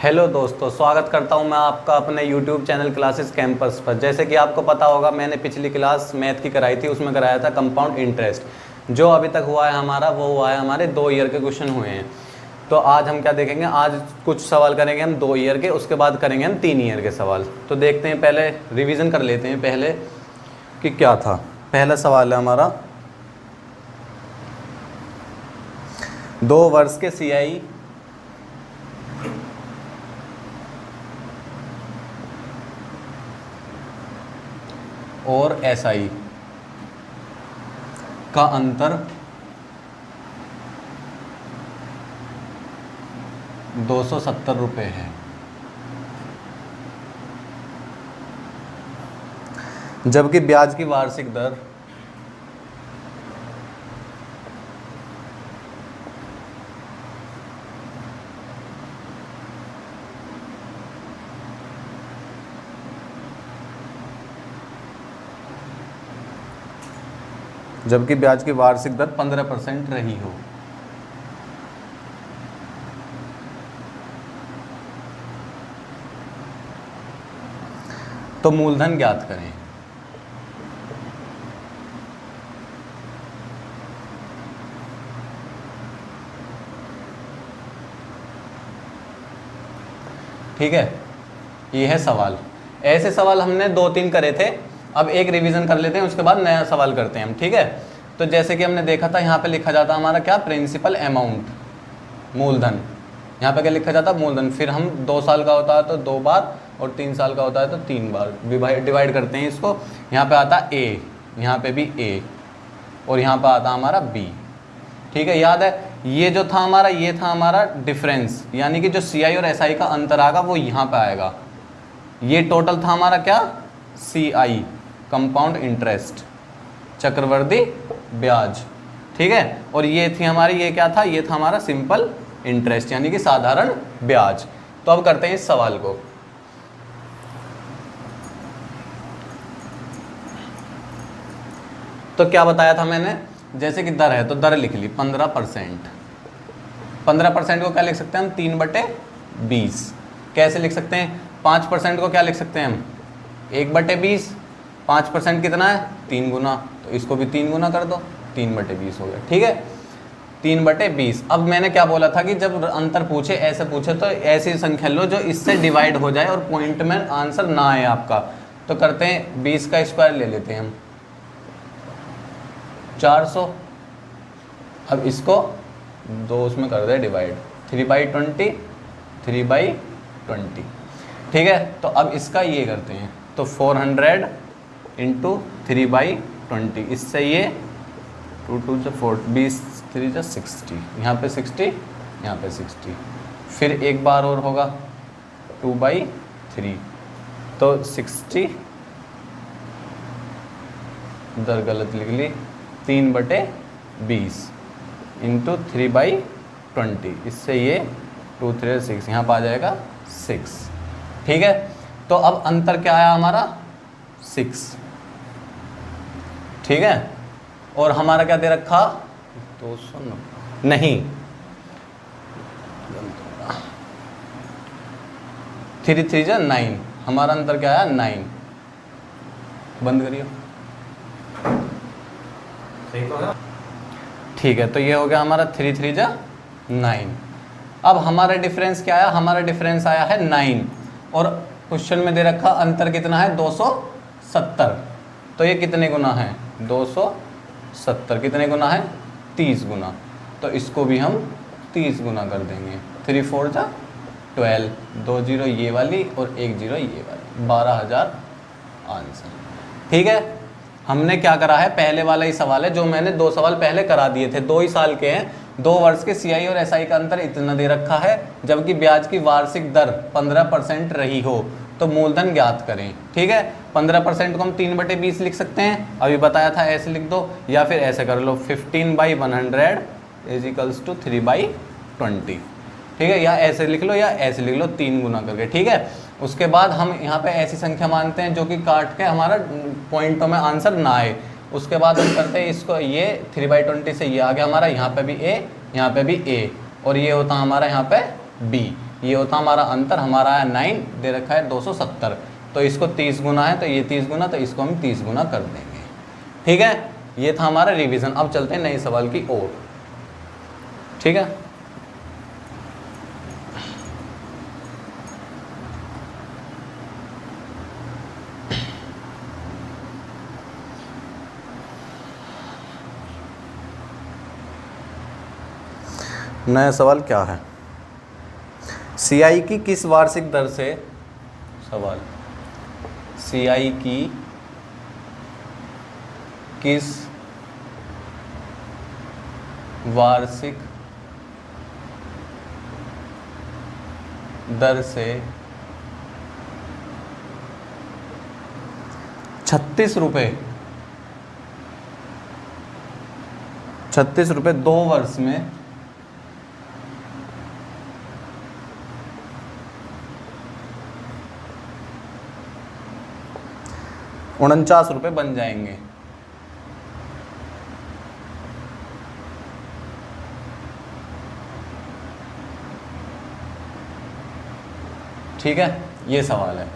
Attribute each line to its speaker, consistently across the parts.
Speaker 1: Hello दोस्तों, स्वागत करता हूं मैं आपका अपने YouTube चैनल क्लासेस कैंपस पर। जैसे कि आपको पता होगा, मैंने पिछली क्लास मैथ की कराई थी, उसमें कराया था कंपाउंड इंटरेस्ट। जो अभी तक हुआ है हमारा, वो हुआ है हमारे 2 ईयर के क्वेश्चन हुए हैं। तो आज हम क्या देखेंगे, आज कुछ सवाल करेंगे हम 2 ईयर के, उसके बाद करेंगे हम 3 ईयर के सवाल। तो देखते हैं, पहले रिविज़न कर लेते हैं पहले कि क्या था। पहला सवाल है हमारा, 2 वर्ष के CI और SI का अंतर 270 रुपये है। जबकि ब्याज की वार्षिक दर जबकि ब्याज की वार्षिक दर 15% रही हो। तो मूलधन ज्ञात करें। ठीक है, ये है सवाल। ऐसे सवाल हमने 2-3 करे थे। अब एक रिवीजन कर लेते हैं, उसके बाद नया सवाल करते हैं हम। ठीक है, तो जैसे कि हमने देखा था, यहाँ पे लिखा जाता हमारा क्या, प्रिंसिपल अमाउंट, मूलधन। यहाँ पे क्या लिखा जाता, मूलधन। फिर हम 2 साल का होता है तो 2 बार, और 3 साल का होता है तो 3 बार डिवाइड करते हैं इसको। यहाँ पे आता A, यहाँ पे भी A, और यहाँ पे आता हमारा B। ठीक है, याद है ये जो था हमारा, ये था हमारा डिफरेंस, यानी कि जो CI और SI का अंतर आएगा वो यहाँ पे आएगा। ये टोटल था हमारा क्या, CI, कंपाउंड इंटरेस्ट, चक्रवर्ती ब्याज। ठीक है, और ये थी हमारी, ये क्या था, ये था हमारा सिंपल इंटरेस्ट, यानी कि साधारण ब्याज। तो अब करते हैं इस सवाल को। तो क्या बताया था मैंने, जैसे कि दर है तो दर लिख ली 15%। 15% को क्या लिख सकते हैं हम, 3/20। कैसे लिख सकते हैं, 5% को क्या लिख सकते हैं हम, 1/20। 5% कितना है, 3 गुना, तो इसको भी 3 गुना कर दो, 3/20 हो गया। ठीक है, 3/20। अब मैंने क्या बोला था कि जब अंतर पूछे, ऐसे पूछे, तो ऐसी संख्या लो जो इससे डिवाइड हो जाए और पॉइंट में आंसर ना आए आपका। तो करते हैं, 20 का स्क्वायर ले लेते हैं हम, 400। अब इसको 2 उसमें कर दे डिवाइड, 3/20, 3/20। ठीक है, तो अब इसका ये करते हैं, तो 400 इंटू 3/20। इससे ये 2 2 से 4, 20 3 से 60, यहाँ पे 60, यहाँ पे 60। फिर एक बार और होगा 2/3, तो 60, दर गलत लिख ली, 3/20 इंटू 3/20। इससे ये 2 3 6, यहाँ पर आ जाएगा 6। ठीक है, तो अब अंतर क्या आया हमारा, 6। ठीक है, और हमारा क्या दे रखा, 290 नहीं, 3 3 जा 9। हमारा अंतर क्या आया, 9। बंद करिए। ठीक है, तो ये हो गया हमारा 3 3 जा 9। अब हमारा डिफरेंस क्या आया, हमारा डिफरेंस आया है 9, और क्वेश्चन में दे रखा अंतर कितना है, 270। तो ये कितने गुना है, 270 कितने गुना है, 30 गुना। तो इसको भी हम 30 गुना कर देंगे। 3 4 जा 12, 2 0 ये वाली और 1 0 ये वाली, 12,000 आंसर। ठीक है, हमने क्या करा है, पहले वाला ही सवाल है जो मैंने 2 सवाल पहले करा दिए थे। 2 ही साल के हैं, 2 वर्ष के CI और SI का अंतर इतना दे रखा है, जबकि ब्याज की वार्षिक दर 15% रही हो, तो मूलधन ज्ञात करें। ठीक है, 15% को हम 3/20 लिख सकते हैं, अभी बताया था, ऐसे लिख दो, या फिर ऐसे कर लो, 15/100 = 3/20। ठीक है, या ऐसे लिख लो या ऐसे लिख लो, 3 गुना करके। ठीक है, उसके बाद हम यहाँ पे ऐसी संख्या मानते हैं जो कि काट के हमारा पॉइंटों में आंसर ना आए। उसके बाद हम करते हैं इसको, ये 3/20 से ये आ गया हमारा, यहाँ पे भी A, यहाँ पे भी A, और ये होता हमारा यहाँ पे B। ये होता हमारा अंतर, हमारा है 9, दे रखा है 270, तो इसको 30 गुना है तो ये 30 गुना, तो इसको हम 30 गुना कर देंगे। ठीक है, ये था हमारा रिवीजन। अब चलते हैं नए सवाल की ओर। ठीक है, नया सवाल क्या है? सीआई की किस वार्षिक दर से, सवाल, सीआई की किस वार्षिक दर से 36 रुपये 2 वर्ष में 49 रुपये बन जाएंगे। ठीक है, ये सवाल है।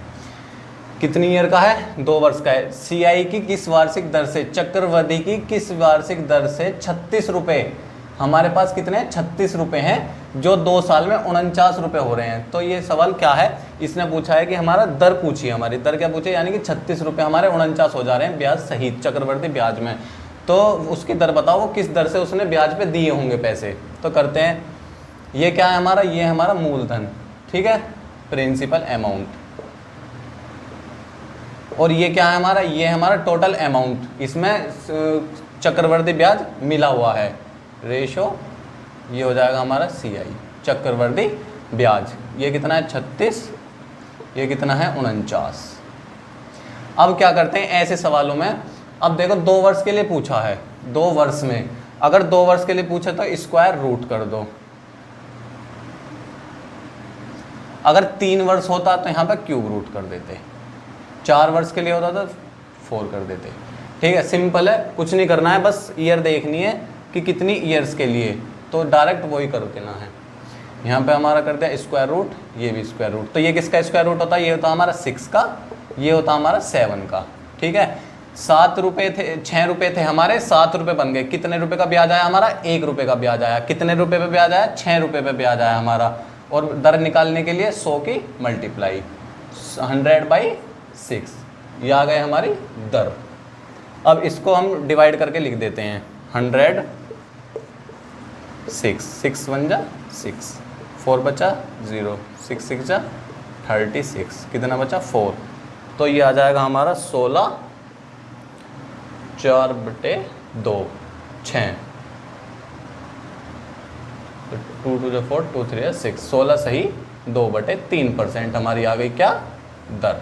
Speaker 1: कितनी ईयर का है? 2 वर्ष का है। सीआई की किस वार्षिक दर से, चक्रवृद्धि की किस वार्षिक दर से 36 रुपये, हमारे पास कितने 36 रुपये हैं, जो 2 साल में 49 रुपये हो रहे हैं। तो ये सवाल क्या है, इसने पूछा है कि हमारा दर पूछिए, हमारी दर क्या पूछे, यानी कि 36 रुपये हमारे 49 हो जा रहे हैं ब्याज सहित, चक्रवृद्धि ब्याज में। तो उसकी दर बताओ, वो किस दर से उसने ब्याज पे दिए होंगे पैसे। तो करते हैं, ये क्या है हमारा, ये हमारा मूलधन, ठीक है, प्रिंसिपल अमाउंट, और ये क्या है हमारा, ये हमारा टोटल अमाउंट, इसमें चक्रवृद्धि ब्याज मिला हुआ है, रेशो, ये हो जाएगा हमारा सीआई, चक्रवृद्धि ब्याज। ये कितना है 36, ये कितना है 49। अब क्या करते हैं ऐसे सवालों में, अब देखो 2 वर्ष के लिए पूछा है, 2 वर्ष में, अगर 2 वर्ष के लिए पूछे तो स्क्वायर रूट कर दो, अगर 3 वर्ष होता तो यहाँ पर क्यूब रूट कर देते, 4 वर्ष के लिए होता तो 4 कर देते। ठीक है, सिंपल है, कुछ नहीं करना है, बस ईयर देखनी है कि कितनी ईयर्स के लिए, तो डायरेक्ट वही कर देना है। यहाँ पे हमारा कर दिया स्क्वायर रूट, ये भी स्क्वायर रूट, तो ये किसका स्क्वायर रूट होता है, ये होता हमारा 6 का, ये होता हमारा 7 का। ठीक है, 7 रुपये थे, 6 रुपये थे हमारे, 7 रुपये बन गए, कितने रुपये का ब्याज आया हमारा, 1 रुपये का ब्याज आया, कितने रुपये पे ब्याज आया, 6 रुपये पे ब्याज आया हमारा। और दर निकालने के लिए 100 की मल्टीप्लाई 100/6, ये आ गए हमारी दर। अब इसको हम डिवाइड करके लिख देते हैं, 100 6 1 जा 6, 4 बचा 0, 6 6 जा 36, कितना बचा 4, तो ये आ जाएगा हमारा 16 4/2 6, 2 2 जा 4, 2 3 जा 6, 16 सही 2/3% हमारी आ गई क्या, दर।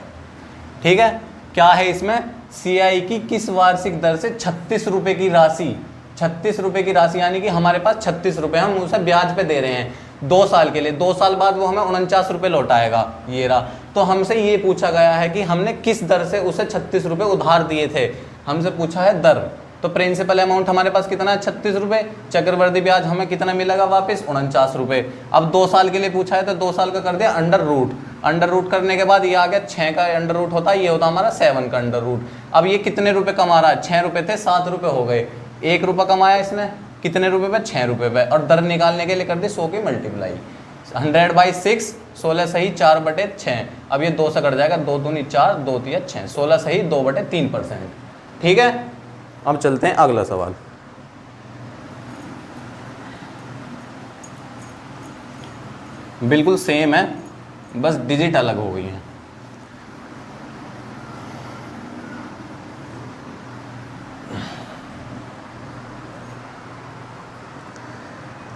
Speaker 1: ठीक है, क्या है इसमें, सीआई की किस वार्षिक दर से 36 रुपये की राशि, 36 रुपये की राशि, यानी कि हमारे पास 36 रुपये हम उसे ब्याज पे दे रहे हैं 2 साल के लिए, 2 साल बाद वो हमें 49 रुपये लौटाएगा, ये रहा। तो हमसे ये पूछा गया है कि हमने किस दर से उसे 36 रुपये उधार दिए थे, हमसे पूछा है दर। तो प्रिंसिपल अमाउंट हमारे पास कितना है 36 रुपये, चक्रवृद्धि ब्याज हमें कितना मिलेगा वापस 49 रुपये। अब 2 साल के लिए पूछा है तो 2 साल का कर दिया अंडर रूट, अंडर रूट करने के बाद ये आ गया 6 का अंडर रूट होता है, ये होता हमारा 7 का अंडर रूट। अब ये कितने रुपए कमा रहा है, 6 रुपये थे 7 रुपये हो गए, 1 रुपये कमाया इसने, कितने रुपये पे 6 रुपये पे, और दर निकालने के लिए कर दी 100 की मल्टीप्लाई, 100/6, 16 सही 4/6। अब ये 2 से कट जाएगा, 2 दूनी 4, 2 तिया 6, 16 सही 2/3%। ठीक है, अब चलते हैं अगला सवाल। बिल्कुल सेम है, बस डिजिट अलग हो गई है।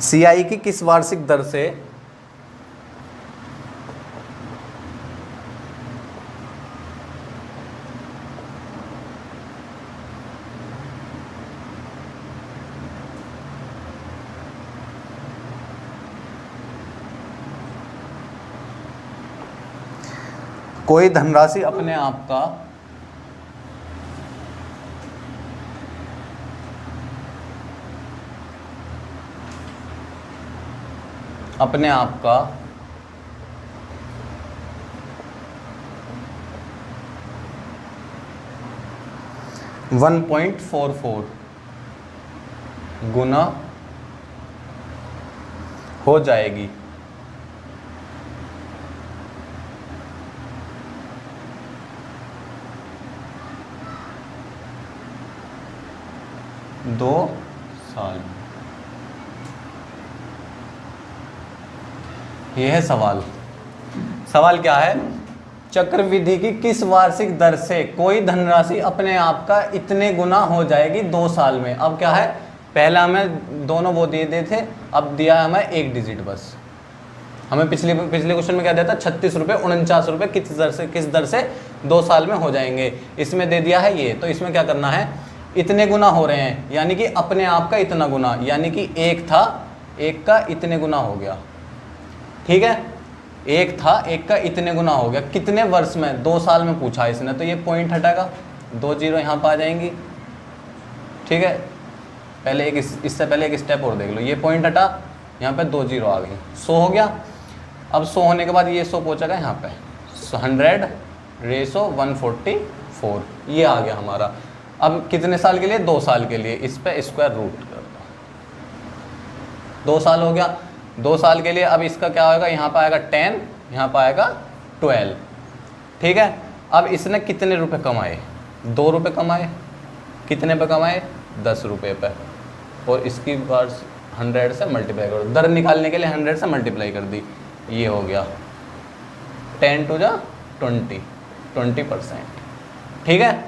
Speaker 1: सीआई की किस वार्षिक दर से कोई धनराशि अपने आप का 1.44 गुना हो जाएगी। दो साल। यह है सवाल। सवाल क्या है? चक्रवृद्धि की किस वार्षिक दर से कोई धनराशि अपने आप का इतने गुना हो जाएगी 2 साल में। अब क्या है, पहला हमें दोनों वो दिए थे, अब दिया है हमें एक डिजिट बस। हमें पिछले क्वेश्चन में क्या दिया था? 36 रुपये 49 रुपये किस दर से 2 साल में हो जाएंगे। इसमें दे दिया है ये, तो इसमें क्या करना है, इतने गुना हो रहे हैं, यानी कि अपने आप का इतना गुना, यानी कि एक था, एक का इतने गुना हो गया। ठीक है, एक था, एक का इतने गुना हो गया। कितने वर्ष में? 2 साल में पूछा इसने, तो ये पॉइंट हटेगा, 2 जीरो यहाँ पर आ जाएंगी। ठीक है, पहले एक इससे पहले एक स्टेप और देख लो, ये पॉइंट हटा, यहाँ पे 2 जीरो आ गई, 100 हो गया। अब 100 होने के बाद ये 100 पहुँचेगा यहाँ पे, 100 रेशो 144, ये आ गया हमारा। अब कितने साल के लिए? 2 साल के लिए। इस पे स्क्वायर रूट कर दो, 2 साल हो गया। 2 साल के लिए अब इसका क्या होगा, यहाँ पर आएगा 10, यहाँ पर आएगा 12। ठीक है, अब इसने कितने रुपए कमाए? 2 रुपये कमाए। कितने पे कमाए? 10 रुपये पे। और इसकी बार 100 से मल्टीप्लाई करो, दर निकालने के लिए 100 से मल्टीप्लाई कर दी, ये हो गया 10 टू 20%। ठीक है,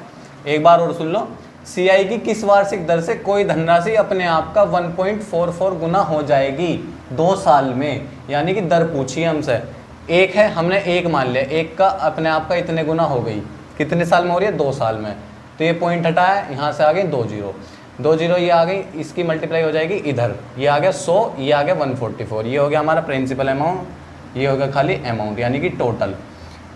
Speaker 1: एक बार और सुन लो, सीआई की किस वार्षिक दर से कोई धनराशि अपने आप का 1.44 गुना हो जाएगी 2 साल में। यानी कि दर पूछी है हमसे, एक है, हमने एक मान लिया, एक का अपने आप का इतने गुना हो गई, कितने साल में हो रही है? 2 साल में। तो ये पॉइंट हटाया, यहाँ से आ गई 2 जीरो, 2 जीरो ये आ गई, इसकी मल्टीप्लाई हो जाएगी इधर, ये आ गया 100, ये आ गया 144, ये हो गया हमारा प्रिंसिपल अमाउंट, ये हो गया खाली अमाउंट, यानी कि टोटल।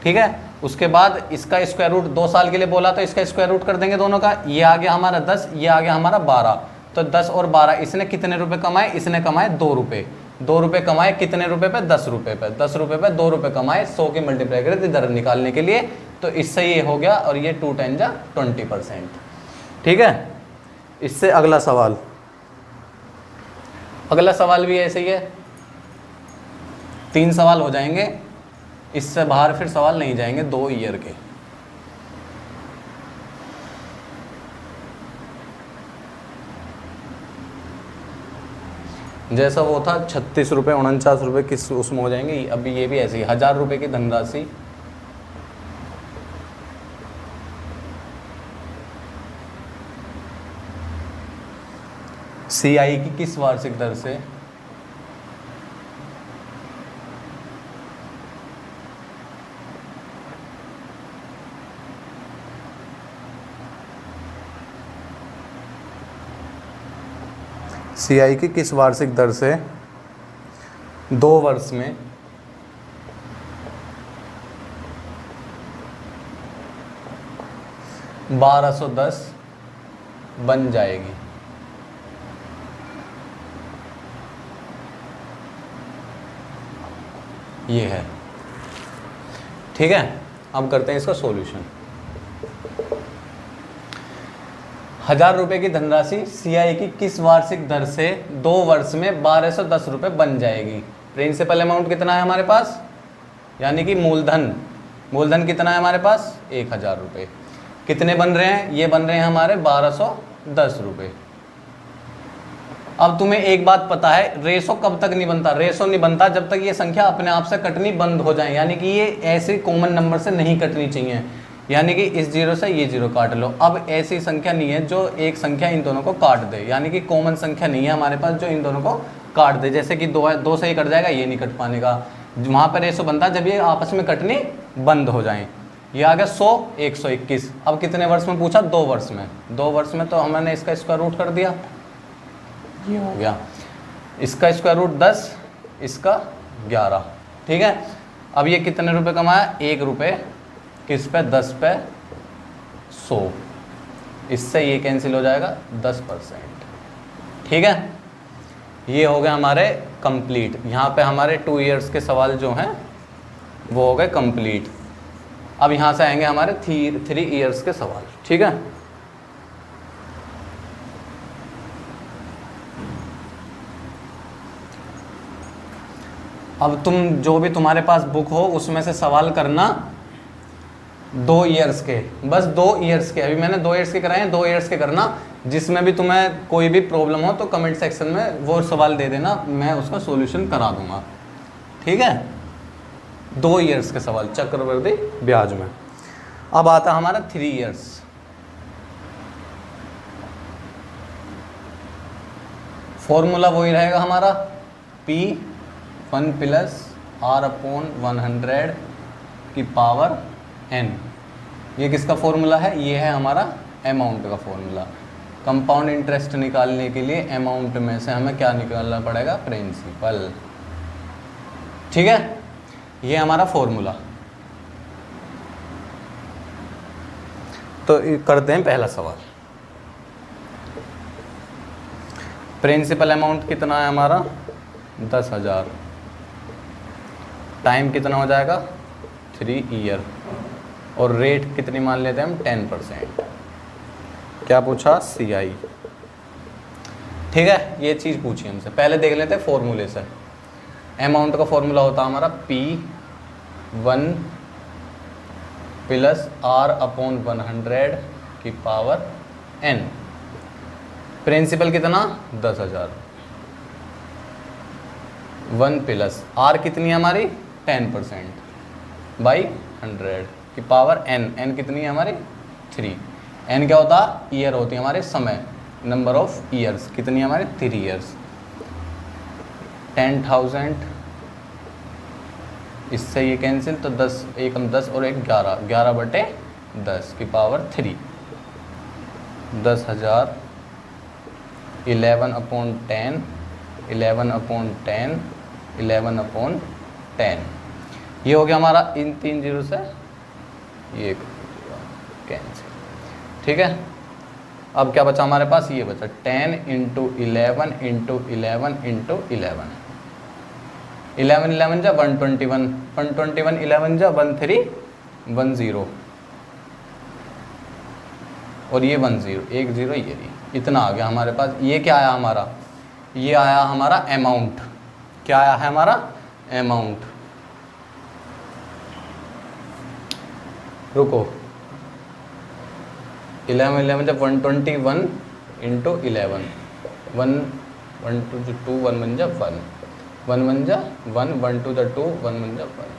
Speaker 1: ठीक है, उसके बाद इसका स्क्वायर रूट 2 साल के लिए बोला, तो इसका स्क्वायर रूट कर देंगे दोनों का। ये आ गया हमारा 10, ये आ गया हमारा 12, तो 10 और 12, इसने कितने रुपए कमाए? इसने कमाए 2 रुपये। 2 रुपये कमाए कितने रुपए पे? 10 रुपये पे। 10 रुपये पे 2 रुपये कमाए, 100 की मल्टीप्लाई करे थे दर निकालने के लिए, तो इससे ये हो गया, और ये 2 10 जा 20%। ठीक है, इससे अगला सवाल, अगला सवाल भी ऐसे ही है, 3 सवाल हो जाएंगे, इससे बाहर फिर सवाल नहीं जाएंगे 2 ईयर के। जैसा वो था 36 रुपये 49 रुपये किस उसमें हो जाएंगे, अभी ये भी ऐसे ही 1000 रुपये की धनराशि सीआई की किस वार्षिक दर से सीआई की किस वार्षिक दर से 2 वर्ष में 1210 बन जाएगी। ये है। ठीक है, अब करते हैं इसका सॉल्यूशन। 1000 रुपये की धनराशि सीआई की किस वार्षिक दर से 2 वर्ष में 1210 रुपये बन जाएगी। प्रिंसिपल अमाउंट कितना है हमारे पास, यानी कि मूलधन, मूलधन कितना है हमारे पास? 1000 रुपये। कितने बन रहे हैं? ये बन रहे हैं हमारे 1210 रुपये। अब तुम्हें एक बात पता है, रेशो कब तक नहीं बनता? रेशो नहीं बनता जब तक ये संख्या अपने आप से कटनी बंद हो जाए, यानी कि ये ऐसे कॉमन नंबर से नहीं कटनी चाहिए, यानी कि इस जीरो से ये जीरो काट लो। अब ऐसी संख्या नहीं है जो एक संख्या इन दोनों को काट दे, यानी कि कॉमन संख्या नहीं है हमारे पास जो इन दोनों को काट दे। जैसे कि 2 से ही कट जाएगा, ये नहीं कट पाने का। वहाँ पर रेशो बनता है जब ये आपस में कटनी बंद हो जाए। ये आ गया 100, 121। अब कितने वर्ष में पूछा? 2 वर्ष में। 2 वर्ष में तो हमने इसका स्क्वायर रूट कर दिया, ये हो गया। इसका स्क्वायर रूट 10, इसका 11। ठीक है, अब ये कितने रुपए कमाया? 1 रुपये, किस पे? 10 पे 100। इससे ये कैंसिल हो जाएगा 10%। ठीक है, ये हो गए हमारे कंप्लीट। यहाँ पे हमारे 2 इयर्स के सवाल जो हैं वो हो गए कंप्लीट। अब यहाँ से आएंगे हमारे 3 इयर्स के सवाल। ठीक है, अब तुम जो भी तुम्हारे पास बुक हो उसमें से सवाल करना 2 ईयर्स के, बस 2 ईयर्स के। अभी मैंने 2 ईयर्स के कराए हैं, 2 ईयर्स के करना। जिसमें भी तुम्हें कोई भी प्रॉब्लम हो तो कमेंट सेक्शन में वो सवाल दे देना, मैं उसका सॉल्यूशन करा दूंगा, ठीक है। 2 ईयर्स के सवाल चक्रवृद्धि ब्याज में। अब आता हमारा 3 ईयर्स। फॉर्मूला वही रहेगा हमारा, P1 प्लस R/100 की पावर n। ये किसका फॉर्मूला है? ये है हमारा अमाउंट का फॉर्मूला। कंपाउंड इंटरेस्ट निकालने के लिए अमाउंट में से हमें क्या निकालना पड़ेगा? प्रिंसिपल, ठीक है। ये हमारा फॉर्मूला। तो करते हैं पहला सवाल। प्रिंसिपल अमाउंट कितना है हमारा? 10,000। टाइम कितना हो जाएगा? 3 ईयर। और रेट कितनी मान लेते हैं हम? 10%। क्या पूछा? CI, ठीक है। ये चीज़ पूछी हमसे। पहले देख लेते हैं फॉर्मूले से। अमाउंट का फॉर्मूला होता है हमारा P1 प्लस R/100 की पावर n। प्रिंसिपल कितना? 10,000। 1 प्लस R कितनी है हमारी? 10% बाई 100 की पावर n। n कितनी है हमारी? 3। n क्या होता है? ईयर होती है हमारे समय, नंबर ऑफ ईयर्स। कितनी है हमारे? 3 ईयर्स। 10,000, इससे ये कैंसिल, तो 10 एकम 10 और 1 11, 11/10 की पावर 3। 10,000 11/10, 11/10, 11/10। ये हो गया हमारा, इन 3 जीरो से ये कैंसिल, ठीक है। अब क्या बचा हमारे पास? ये बचा 10 × 11 × 11 × 11। 11 11 जा 121, 121 11 जा 1310, और ये 10 1 0 ये नहीं, इतना आ गया हमारे पास। ये क्या आया हमारा? ये आया हमारा अमाउंट। क्या आया है हमारा? अमाउंट। रुको, 11 11 जब 121 × 11, 1 1 2 2 1 1 जा 1, 1 1 जा 1, 1 2 2, 1 1 जा 1,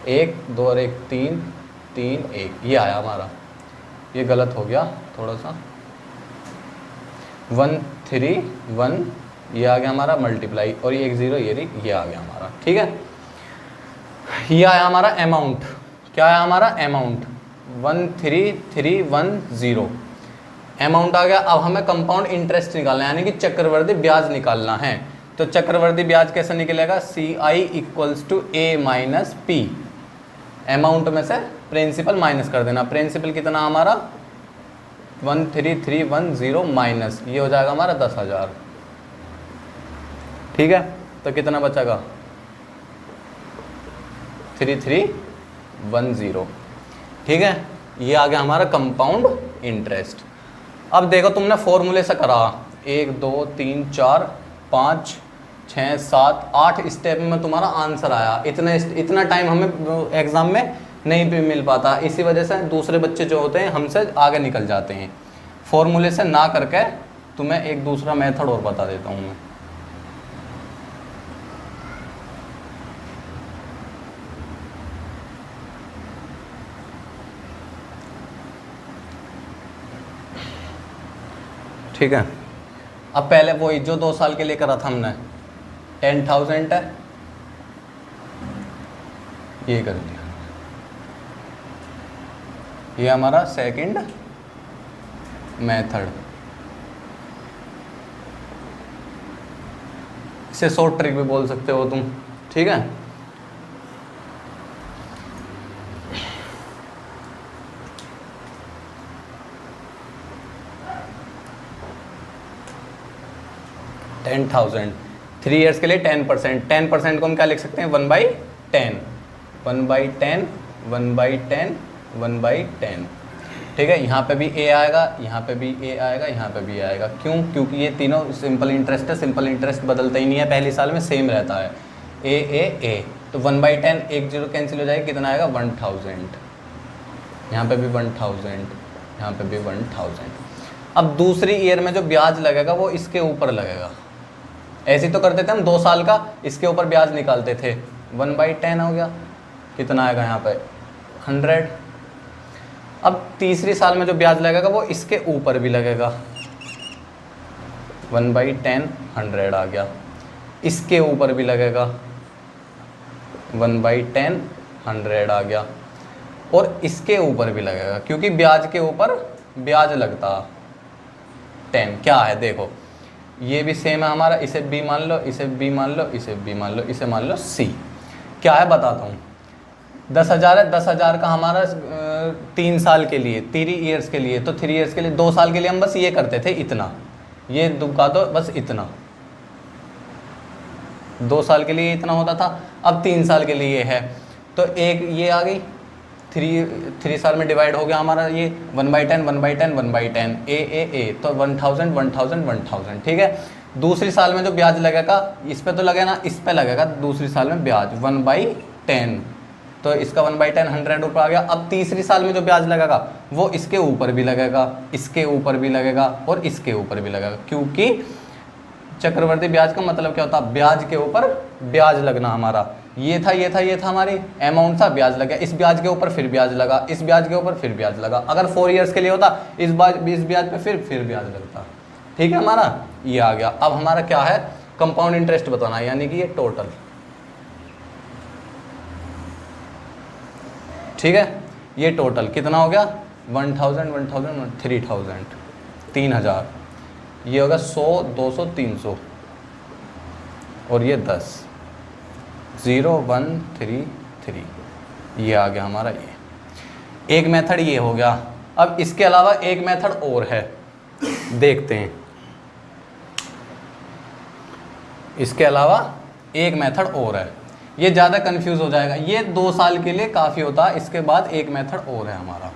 Speaker 1: 1 2 और 1 3 3 1, ये आया हमारा। ये गलत हो गया थोड़ा सा, 1 3 1 ये आ गया हमारा मल्टीप्लाई, और ये 1 0 ये आ गया हमारा, ठीक है। ये आया हमारा अमाउंट। क्या आया हमारा? अमाउंट। 13310 अमाउंट आ गया। अब हमें कंपाउंड इंटरेस्ट निकालना है, यानी कि चक्रवर्ती ब्याज निकालना है। तो चक्रवर्ती ब्याज कैसे निकलेगा? CI = A - P। अमाउंट में से प्रिंसिपल माइनस कर देना। प्रिंसिपल कितना हमारा? 13310 माइनस, ये हो जाएगा हमारा 10,000, ठीक है। तो कितना बचेगा? 3310, ठीक है। ये आ गया हमारा कंपाउंड इंटरेस्ट। अब देखो, तुमने फॉर्मूले से करा 1 2 3 4 5 6 7 8 स्टेप में तुम्हारा आंसर आया। इतना टाइम हमें एग्ज़ाम में नहीं भी मिल पाता, इसी वजह से दूसरे बच्चे जो होते हैं हमसे आगे निकल जाते हैं। फॉर्मूले से ना करके तुम्हें एक दूसरा मेथड और बता देता हूँ मैं। ठीक है। अब पहले वही जो 2 साल के लिए करा था हमने, 10,000 है, ये कर दिया। ये हमारा सेकंड मेथड। इसे शॉर्ट ट्रिक भी बोल सकते हो तुम, ठीक है। $10,000 3 ईयर्स के लिए 10%। 10% को हम क्या लिख सकते हैं? 1/10, 1/10, 1/10, 1/10, ठीक है। यहाँ पे भी A आएगा, यहाँ पे भी A आएगा, यहाँ पे भी आएगा। क्यों? क्योंकि ये तीनों सिंपल इंटरेस्ट है। सिंपल इंटरेस्ट बदलता ही नहीं है, पहले साल में सेम रहता है। ए, तो 1/10 एक जीरो कैंसिल हो जाएगा, कितना आएगा 1000, यहाँ पे भी 1000, यहाँ पे भी 1000। अब दूसरी ईयर में जो ब्याज लगेगा वो इसके ऊपर लगेगा। ऐसे तो करते थे हम 2 साल का इसके ऊपर ब्याज निकालते थे, 1/10 हो गया, कितना आएगा यहाँ पे 100। अब तीसरी साल में जो ब्याज लगेगा वो इसके ऊपर भी लगेगा, 1/10 100 आ गया, इसके ऊपर भी लगेगा 1/10 100 आ गया, और इसके ऊपर भी लगेगा, क्योंकि ब्याज के ऊपर ब्याज लगता 10। क्या है देखो, ये भी सेम है हमारा, इसे बी मान लो, इसे बी मान लो, इसे बी मान लो, इसे मान लो सी। क्या है बताता हूँ, 10,000 है, 10,000 का हमारा 3 साल के लिए, 3 ईयर्स के लिए, तो 3 ईयर्स के लिए 2 साल के लिए हम बस ये करते थे, इतना ये दुका दो बस इतना, 2 साल के लिए इतना होता था। अब 3 साल के लिए है तो एक ये आ गई, 3 साल में डिवाइड हो गया हमारा ये 1/10 1/10 1/10 ए, तो 1000 1000 1000, ठीक है। दूसरी साल में जो ब्याज लगेगा इस पे तो लगेगा ना, इस पे लगेगा दूसरी साल में ब्याज 1/10, तो इसका 1/10 100 रुपये आ गया। अब तीसरी साल में जो ब्याज लगेगा वो इसके ऊपर भी लगेगा, इसके ऊपर भी लगेगा, और इसके ऊपर भी लगेगा, क्योंकि चक्रवर्ती ब्याज का मतलब क्या होता है, ब्याज के ऊपर ब्याज लगना। हमारा ये था ये था ये था, हमारी अमाउंट था, ब्याज लगा, इस ब्याज के ऊपर फिर ब्याज लगा, इस ब्याज के ऊपर फिर ब्याज लगा। अगर 4 ईयर्स के लिए होता इस ब्याज पे फिर ब्याज लगता, ठीक है। हमारा ये आ गया। अब हमारा क्या है, कंपाउंड इंटरेस्ट बताना है, यानी कि ये टोटल, ठीक है। ये टोटल कितना हो गया 1000 1000 3000, 3000, ये होगा 100 200 300, और ये 10 0 1 3 3, ये आ गया हमारा। ये एक मेथड ये हो गया। अब इसके अलावा एक मेथड और है, देखते हैं। इसके अलावा एक मेथड और है, ये ज़्यादा कंफ्यूज हो जाएगा, ये 2 साल के लिए काफ़ी होता है। इसके बाद एक मेथड और है हमारा,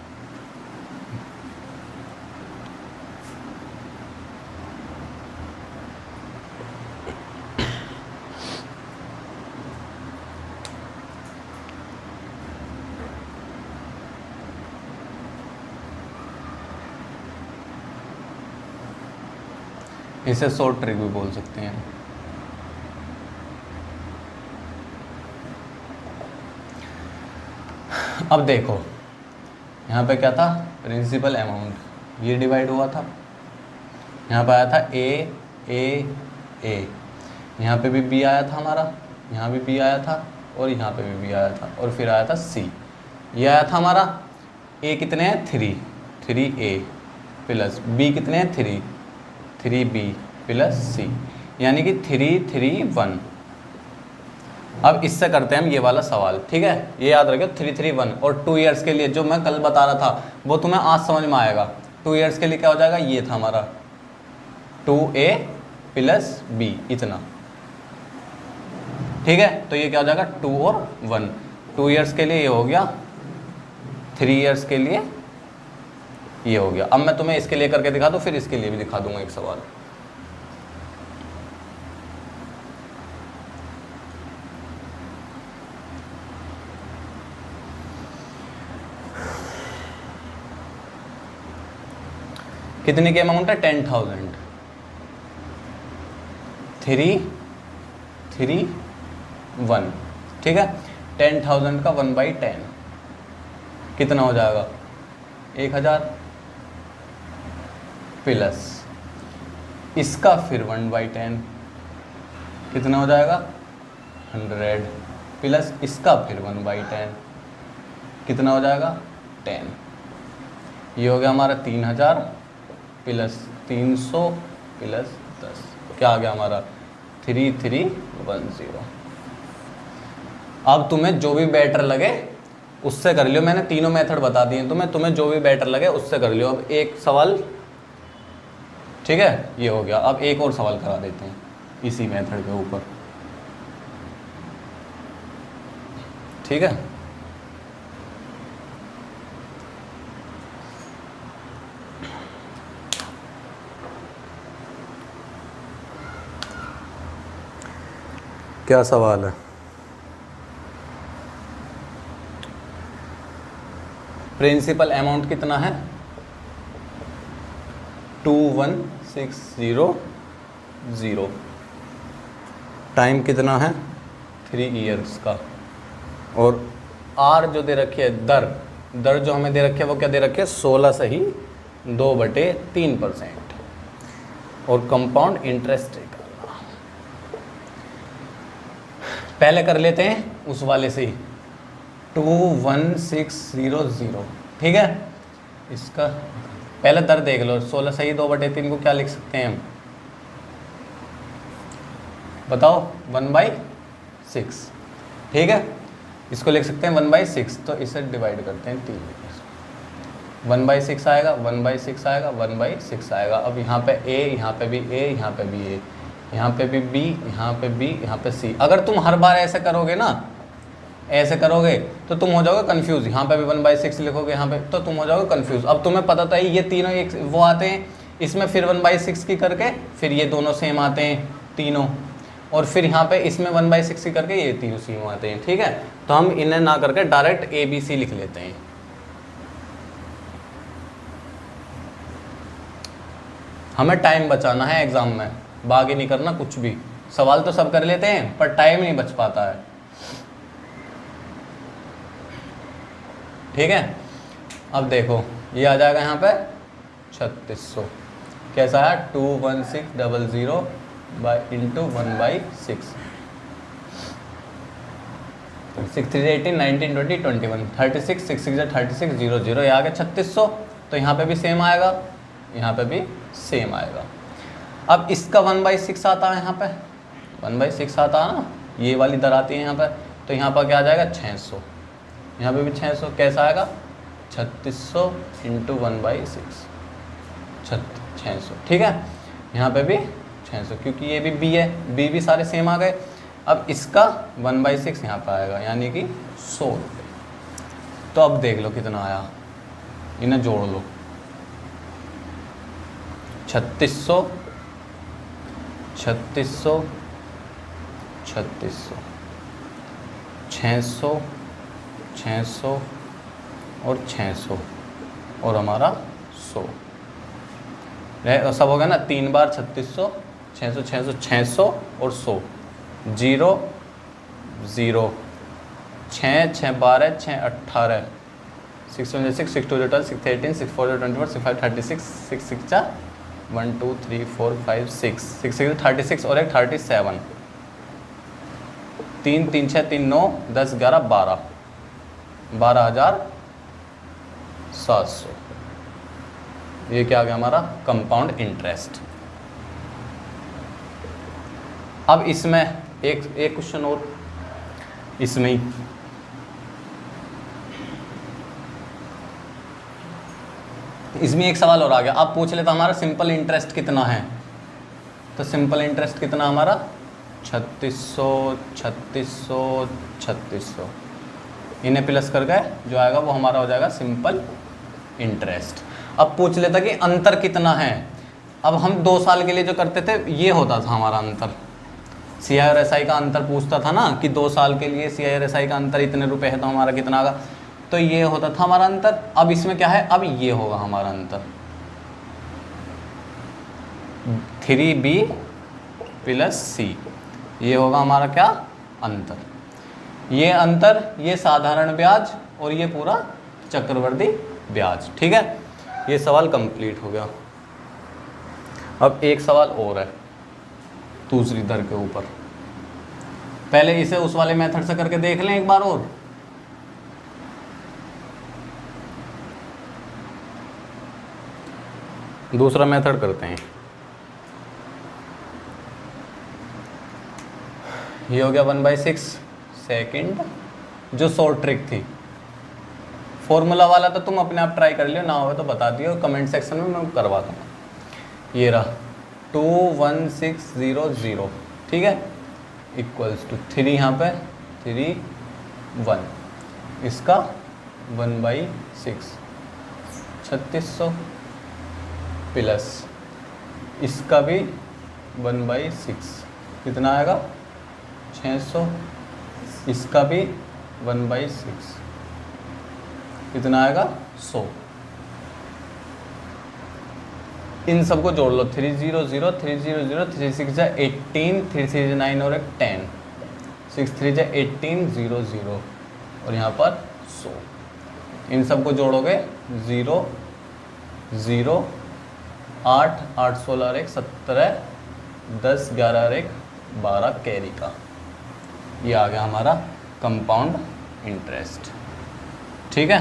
Speaker 1: इसे शॉर्ट ट्रिक भी बोल सकते हैं। अब देखो यहाँ पे क्या था, प्रिंसिपल अमाउंट, ये डिवाइड हुआ था, यहाँ पे आया था ए, यहाँ पे भी बी आया था हमारा, यहाँ भी बी आया था, और यहाँ पे भी बी आया था, और फिर आया था सी। ये आया था हमारा ए कितने हैं 3a प्लस बी कितने हैं 3b प्लस सी, यानी कि 3 3 1। अब इससे करते हैं हम ये वाला सवाल, ठीक है। ये याद रखो 3 3 1, और 2 ईयर्स के लिए जो मैं कल बता रहा था वो तुम्हें आज समझ में आएगा। 2 ईयर्स के लिए क्या हो जाएगा, ये था हमारा 2a प्लस b इतना, ठीक है। तो ये क्या हो जाएगा 2 और 1, 2 ईयर्स के लिए ये हो गया, 3 ईयर्स के लिए ये हो गया। अब मैं तुम्हें इसके लिए करके दिखा दूँ, फिर इसके लिए भी दिखा दूंगा एक सवाल। कितने की अमाउंट है 10,000, 3 3 1, ठीक है। 10,000 का 1/10 कितना हो जाएगा 1000 प्लस इसका फिर 1/10 कितना हो जाएगा 100 प्लस इसका फिर 1/10 कितना हो जाएगा 10। ये हो गया हमारा 3000 प्लस 300 प्लस 10, क्या आ गया हमारा 3310। अब तुम्हें जो भी बेटर लगे उससे कर लियो, मैंने तीनों मेथड बता दिए तुम्हें जो भी बेटर लगे उससे कर लियो। अब एक सवाल, ठीक है, ये हो गया। अब एक और सवाल करा देते हैं इसी मेथड के ऊपर, ठीक है। क्या सवाल है, प्रिंसिपल अमाउंट कितना है 21600, टाइम कितना है 3 इयर्स का, और आर जो दे रखी है दर जो हमें दे रखी है वो क्या दे रखी है 16 से ही 2/3%, और कंपाउंड इंटरेस्ट करना। पहले कर लेते हैं उस वाले से ही 21600, ठीक है। इसका पहले दर देख लो, 16 से ही 2/3 को क्या लिख सकते हैं हम, बताओ 1/6, ठीक है। इसको लिख सकते हैं 1/6, तो इसे डिवाइड करते हैं 3 में, 1/6 आएगा, 1/6 आएगा, 1/6 आएगा। अब यहाँ पे a, यहाँ पे भी a, यहाँ पे भी a, यहाँ पे भी b, यहाँ पे b, यहाँ पे c। अगर तुम हर बार ऐसे करोगे ना, ऐसे करोगे तो तुम हो जाओगे कंफ्यूज। यहाँ पे भी 1/6 लिखोगे यहाँ पे, तो तुम हो जाओगे कंफ्यूज। अब तुम्हें पता था ये तीनों एक वो आते हैं, इसमें फिर 1/6 की करके फिर ये दोनों सेम आते हैं तीनों, और फिर यहाँ पे इसमें 1/6 की करके ये तीनों सेम आते हैं, ठीक है। तो हम इन्हें ना करके डायरेक्ट ABC लिख लेते हैं। हमें टाइम बचाना है एग्जाम में, बागी नहीं करना कुछ भी। सवाल तो सब कर लेते हैं पर टाइम नहीं बच पाता है, ठीक है। अब देखो ये आ जाएगा यहाँ पे 3600, कैसा है 21600 इंटू 1/6, 6 3 18 19 20 21 36, 6 6 36 0 0, ये आ गया 3600। तो यहाँ पे भी सेम आएगा, यहाँ पे भी सेम आएगा। अब इसका 1/6 आता है, यहाँ पे 1/6 आता है ना, ये वाली दर आती है यहाँ पे, तो यहाँ पर क्या आ जाएगा 600, यहाँ पे भी 600, कैसा आएगा 3600 इंटू 1/6, 600, ठीक है। यहाँ पे भी 600, क्योंकि ये भी b है, b भी सारे सेम आ गए। अब इसका 1/6 यहाँ पे आएगा, यानी कि 100 रुपये। तो अब देख लो कितना आया, इन्हें जोड़ लो, 3600 3600 3600 600 600 और 600 और हमारा 100 सब हो गया ना, 3 बार 3600 600 600 600 और 100, 0 0, 6 6 12 6 18, 6 1 6 6 2 12 6 18 6 4 24 6 5 36 6 6 1 2 3 4 5 6 6 6 36 और एक 37, 3 3 6 3 9 10 11 12, 12,700। ये क्या आ गया हमारा कंपाउंड इंटरेस्ट। अब इसमें एक क्वेश्चन और, इसमें ही एक सवाल और आ गया। आप पूछ लेता हमारा सिंपल इंटरेस्ट कितना है, तो सिंपल इंटरेस्ट कितना हमारा 3600 3600 3600, इन्हें प्लस कर गए, जो आएगा वो हमारा हो जाएगा सिंपल इंटरेस्ट। अब पूछ लेता कि अंतर कितना है। अब हम 2 साल के लिए जो करते थे ये होता था हमारा अंतर, CI और SI का अंतर पूछता था ना कि 2 साल के लिए CI और SI का अंतर इतने रुपए है तो हमारा कितना आएगा, तो ये होता था हमारा अंतर। अब इसमें क्या है, अब ये होगा हमारा अंतर 3B + C, ये होगा हमारा क्या अंतर। ये अंतर, ये साधारण ब्याज और ये पूरा चक्रवर्ती ब्याज, ठीक है। ये सवाल कंप्लीट हो गया। अब एक सवाल और है दूसरी दर के ऊपर, पहले इसे उस वाले मेथड से करके देख लें एक बार और। दूसरा मेथड करते हैं, ये हो गया 1/6 सेकंड, जो शॉर्ट ट्रिक थी। फॉर्मूला वाला तो तुम अपने आप ट्राई कर लियो, ना हो तो बता दियो कमेंट सेक्शन में, मैं करवा दूँगा। ये रहा 21600, ठीक है, इक्वल्स टू 3 यहाँ पे 3 1, इसका 1/6 3600 प्लस इसका भी 1/6 कितना आएगा 600, इसका भी 1/6 कितना आएगा 100। इन सबको जोड़ लो, 300 300 3 6 जा 18, 3 3 9 और 10, 6 3 जा 18 0 0 और यहाँ पर 100। इन सबको जोड़ोगे 0 0 8 8 16 और 1 17, 10 11 और 1 12 कैरी का। ये आ गया हमारा कंपाउंड इंटरेस्ट। ठीक है,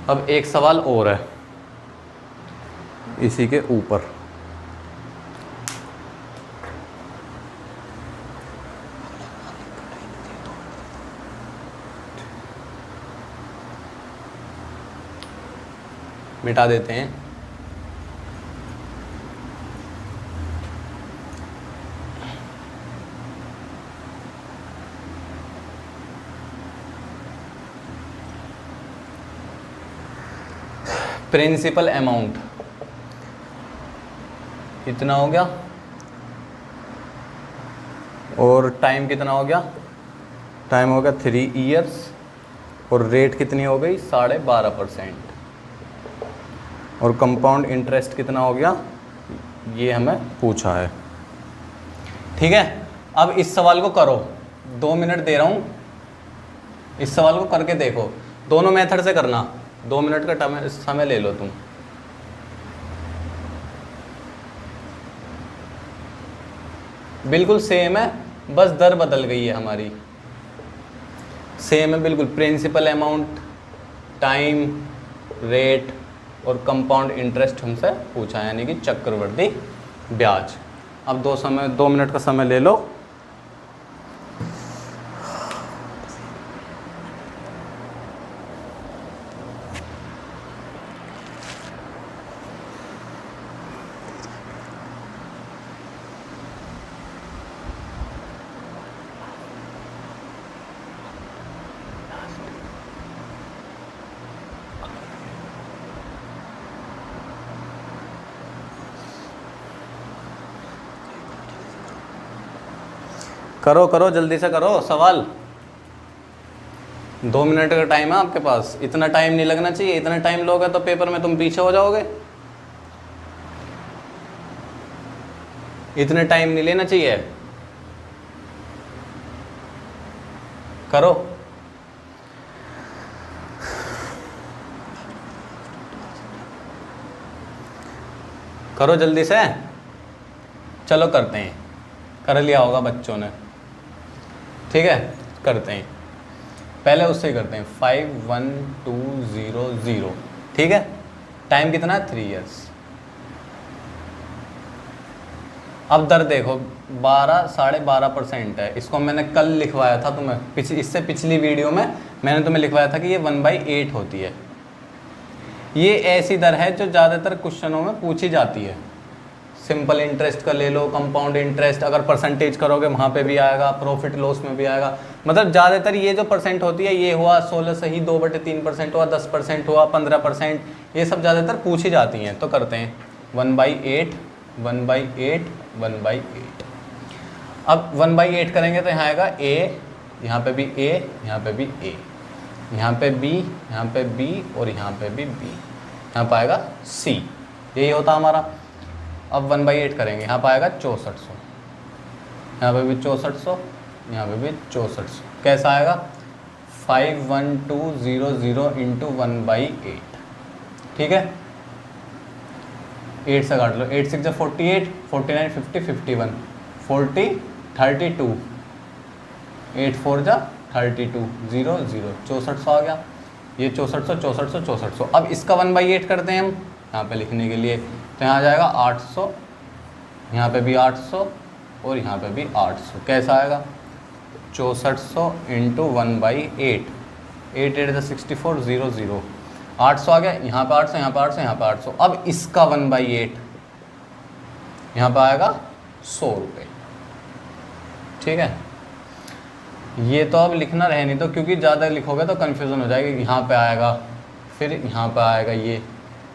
Speaker 1: अब एक सवाल और है इसी के ऊपर। मिटा देते हैं। प्रिंसिपल अमाउंट कितना हो गया और टाइम कितना हो गया? टाइम हो गया 3 ईयर्स और रेट कितनी हो गई? 12.5%। और कंपाउंड इंटरेस्ट कितना हो गया? ये हमें पूछा है। ठीक है, अब इस सवाल को करो, 2 मिनट दे रहा हूँ, इस सवाल को करके देखो। दोनों मेथड से करना, 2 मिनट का समय ले लो तुम। बिल्कुल सेम है, बस दर बदल गई है हमारी। सेम है बिल्कुल, प्रिंसिपल अमाउंट, टाइम, रेट और कंपाउंड इंटरेस्ट हमसे पूछा है, यानी कि चक्रवृद्धि ब्याज। अब 2 मिनट का समय ले लो। करो करो, जल्दी से करो सवाल। 2 मिनट का टाइम है आपके पास, इतना टाइम नहीं लगना चाहिए। इतना टाइम लोगे तो पेपर में तुम पीछे हो जाओगे। इतने टाइम नहीं लेना चाहिए। करो। करो जल्दी से। चलो करते हैं, कर लिया होगा बच्चों ने। ठीक है, करते हैं, पहले उससे ही करते हैं। 5 1 2 0 0। ठीक है, टाइम कितना है? 3 ईयर्स। अब दर देखो, 12.5% है। इसको मैंने कल लिखवाया था तुम्हें, इससे पिछली वीडियो में मैंने तुम्हें लिखवाया था कि ये 1/8 होती है। ये ऐसी दर है जो ज़्यादातर क्वेश्चनों में पूछी जाती है। सिंपल इंटरेस्ट का ले लो, कंपाउंड इंटरेस्ट, अगर परसेंटेज करोगे वहाँ पे भी आएगा, प्रॉफिट लॉस में भी आएगा। मतलब ज़्यादातर ये जो परसेंट होती है, ये हुआ 16 सही, 2/3% हुआ, 10% हुआ, 15%, ये सब ज़्यादातर पूछी जाती हैं। तो करते हैं 1/8 1/8 1/8। अब 1/8 करेंगे तो यहाँ आएगा A, यहाँ पे भी A, यहाँ पे भी A, यहाँ पे B, यहाँ पे B और यहाँ पे भी B, यहाँ पर आएगा C। यही होता हमारा। अब 1/8 करेंगे, यहाँ पर आएगा 6400, यहाँ पे भी 6400, यहाँ पे भी 6400। कैसा आएगा? 51200 इंटू 1/8। ठीक है, 8 से काट लो, 8 6 48, 49 50 51 40 32, 8 4 32 0 0, 6400 आ गया। ये 6400 6400 6400। अब इसका 1/8 करते हैं हम यहाँ पे लिखने के लिए, तो यहाँ आ जाएगा 800, यहाँ पे भी 800 और यहाँ पे भी 800। कैसा आएगा? 6400 इंटू 1/8, 8 8 64 0 0, 800 आ गया। यहाँ पे 800, यहाँ पे 800, यहाँ पे 800। अब इसका 1/8 यहाँ पे आएगा 100 रुपये। ठीक है, ये तो अब लिखना रहे नहीं तो, क्योंकि ज़्यादा लिखोगे तो कन्फ्यूज़न हो जाएगी। यहाँ पे आएगा, फिर यहाँ पे आएगा ये,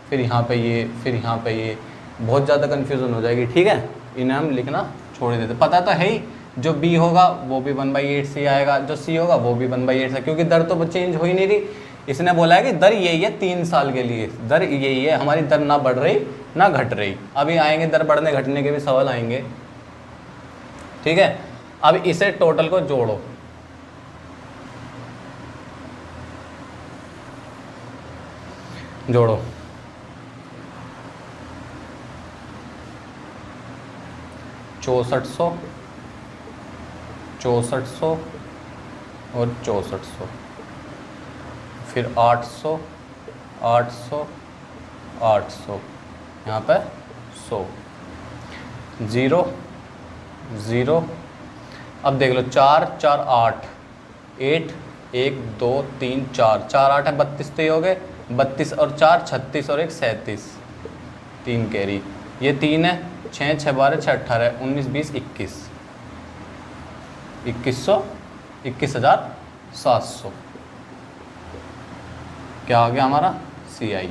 Speaker 1: फिर यहाँ पे ये, फिर यहाँ पे ये, बहुत ज़्यादा कन्फ्यूज़न हो जाएगी। ठीक है, इन्हें हम लिखना छोड़ ही देते। पता तो है ही, जो B होगा वो भी 1/8 से ही आएगा, जो C होगा वो भी 1/8 से, क्योंकि दर तो चेंज हो ही नहीं रही। इसने बोला है कि दर यही है 3 साल के लिए, दर यही है, हमारी दर ना बढ़ रही ना घट रही। अभी आएंगे दर बढ़ने घटने के भी सवाल आएंगे, ठीक है। अब इसे टोटल को जोड़ो, जोड़ो 6400, 6400 और 6400, फिर 800, 800, 800, यहाँ पे 100, 0, 0। अब देख लो 4 4 8, 8 1 2 3 4, 4 8 है 32, तो ये हो गए 32 और 4 36 और 1 37, 3 कैरी, ये 3 है, 6 6 12 6 18 19 20 21, 2100, 21,700 क्या आ गया हमारा सी आई।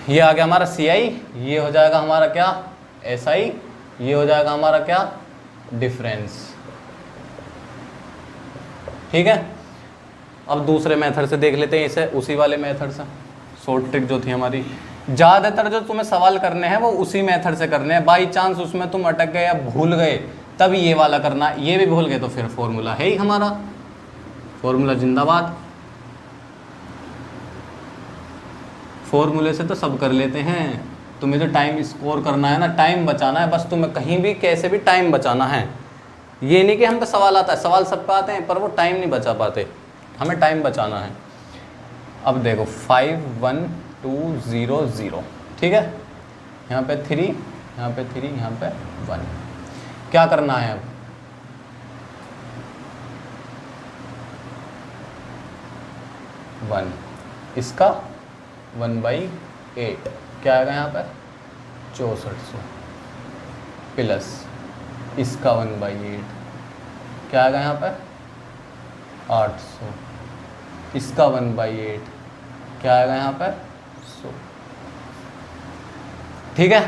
Speaker 1: ये आ गया हमारा सी आई, ये हो जाएगा हमारा क्या एस आई, ये हो जाएगा हमारा क्या डिफरेंस, ठीक है। अब दूसरे मेथड से देख लेते हैं इसे, उसी वाले मेथड से, शॉर्ट ट्रिक जो थी हमारी। ज़्यादातर जो तुम्हें सवाल करने हैं वो उसी मेथड से करने हैं, बाई चांस उसमें तुम अटक गए या भूल गए तब ये वाला करना, ये भी भूल गए तो फिर फॉर्मूला है ही हमारा, फॉर्मूला जिंदाबाद। फॉर्मूले से तो सब कर लेते हैं, तुम्हें जो टाइम स्कोर करना है ना, टाइम बचाना है बस, तुम्हें कहीं भी कैसे भी टाइम बचाना है। ये नहीं कि हम पे सवाल आता है, सवाल सब पे आते हैं पर वो टाइम नहीं बचा पाते, हमें टाइम बचाना है। अब देखो 5 1 2 0 0, ठीक है, यहाँ पे 3, यहाँ पे 3, यहाँ पे 1, क्या करना है अब, वन, इसका 1/8 क्या आएगा यहाँ पे 6400, प्लस इसका 1/8 क्या आएगा यहाँ पे 800, इसका 1/8 क्या आएगा यहाँ पे 100, ठीक है।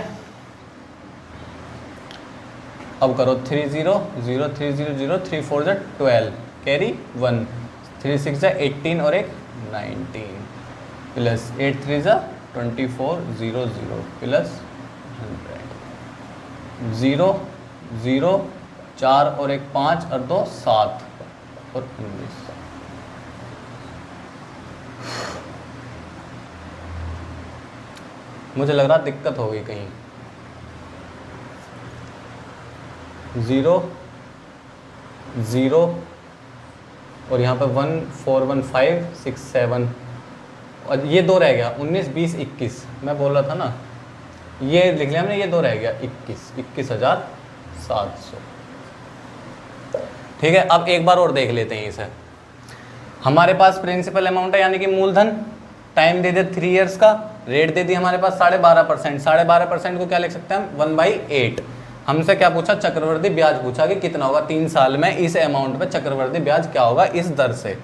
Speaker 1: अब करो 3 0 0 3 0 0, 3 4 जा 12, कैरी 1, 3 6 जा 18 और 1 19, प्लस 8 3 जा 24 0 0, प्लस 100, 0 0 4 और 1 5 और 2 7 और 19। मुझे लग रहा दिक्कत हो गई कहीं, 0 0 और यहाँ पे 1 4 1 5 6 7 और ये 2 रह गया, 19 20 21, मैं बोल रहा था ना, ये लिख लिया हमने, ये 2 रह गया 21, 21,700, ठीक है। अब एक बार और देख लेते हैं इसे, हमारे पास प्रिंसिपल अमाउंट है यानी कि मूलधन, टाइम दे दिया 3 इयर्स का, रेट दे दी हमारे पास 12.5%, 12.5% को क्या लिख सकते हैं हम 1/8। हमसे क्या पूछा, चक्रवृद्धि ब्याज पूछा कि कितना होगा 3 साल में इस अमाउंट पे चक्रवृद्धि ब्याज क्या होगा इस दर से,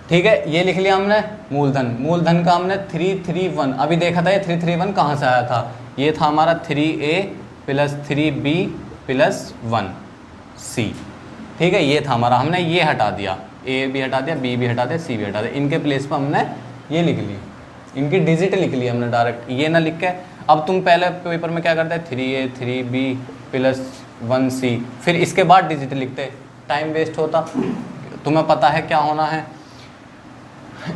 Speaker 1: ठीक है। ये लिख लिया हमने मूलधन, मूलधन का हमने 331, अभी देखा था ये 331 कहाँ से आया था, ये था हमारा 3A plus 3B plus 1C, ठीक है, ये था हमारा, हमने ये हटा दिया, A भी हटा दिया, B भी हटा दिया, C भी हटा दिया, इनके प्लेस पर हमने ये लिख ली, इनकी डिजिट लिख ली हमने डायरेक्ट, ये ना लिख के। अब तुम पहले पेपर में क्या करते हैं 3A 3B प्लस 1C, फिर इसके बाद डिजिट लिखते, टाइम वेस्ट होता। तुम्हें पता है क्या होना है,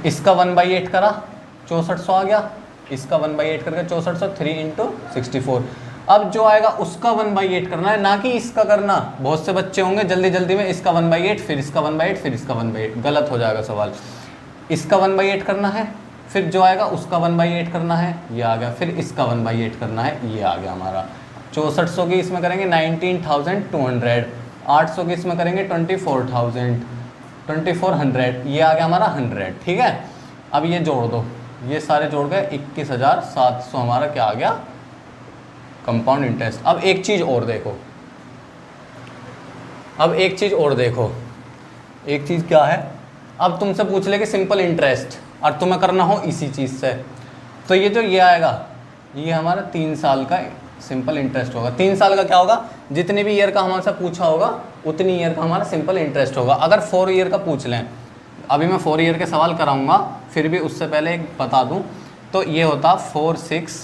Speaker 1: इसका 1/8 करा 6400 आ गया, इसका 1/8 करके 6400, 3 × 64। अब जो आएगा उसका 1/8 करना है, ना कि इसका करना। बहुत से बच्चे होंगे जल्दी जल्दी में इसका 1/8 फिर इसका 1/8 फिर इसका 1/8, गलत हो जाएगा सवाल। इसका 1/8 करना है, फिर जो आएगा उसका 1/8 करना है, ये आ गया, फिर इसका 1/8 करना है, ये आ गया हमारा। 6400 की इसमें करेंगे 19,200, 800 की इसमें करेंगे 24,100, ये आ गया हमारा 100, ठीक है। अब ये जोड़ दो, ये सारे जोड़ गए 21,700 हमारा क्या आ गया कंपाउंड इंटरेस्ट। अब एक चीज़ और देखो, अब एक चीज़ और देखो, एक चीज़ क्या है, अब तुमसे पूछ ले कि सिंपल इंटरेस्ट और तुम्हें करना हो इसी चीज़ से, तो ये जो ये आएगा ये हमारा 3 साल का सिंपल इंटरेस्ट होगा। 3 साल का क्या होगा, जितने भी ईयर का हमारे से पूछा होगा उतनी ईयर का हमारा सिंपल इंटरेस्ट होगा। अगर 4 ईयर का पूछ लें, अभी मैं 4 ईयर के सवाल कराऊंगा, फिर भी उससे पहले एक बता दूं, तो ये होता 4 6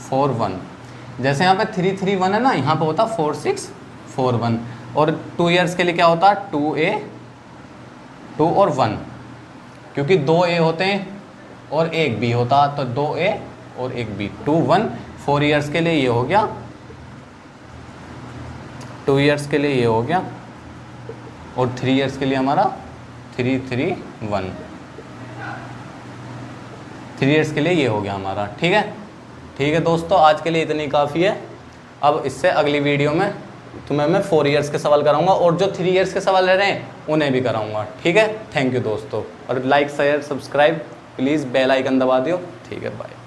Speaker 1: 4 1। जैसे यहाँ पे 3 3 1 है ना, यहाँ पे होता 4 6 4 1। और 2 ईयर्स के लिए क्या होता 2A 2 और 1, क्योंकि 2 A होते हैं और एक B होता, तो 2A और एक B 2 1। 4 ईयर्स के लिए ये हो गया, 2 ईयर्स के लिए ये हो गया, और 3 ईयर्स के लिए हमारा 3 3 1। 3 ईयर्स के लिए ये हो गया हमारा। ठीक है, ठीक है दोस्तों, आज के लिए इतनी काफ़ी है। अब इससे अगली वीडियो में तुम्हें मैं 4 ईयर्स के सवाल कराऊंगा, और जो 3 ईयर्स के सवाल रह रहे हैं उन्हें भी कराऊंगा। ठीक है, थैंक यू दोस्तों, और like share subscribe please, bell icon दबा दियो। ठीक है, बाय।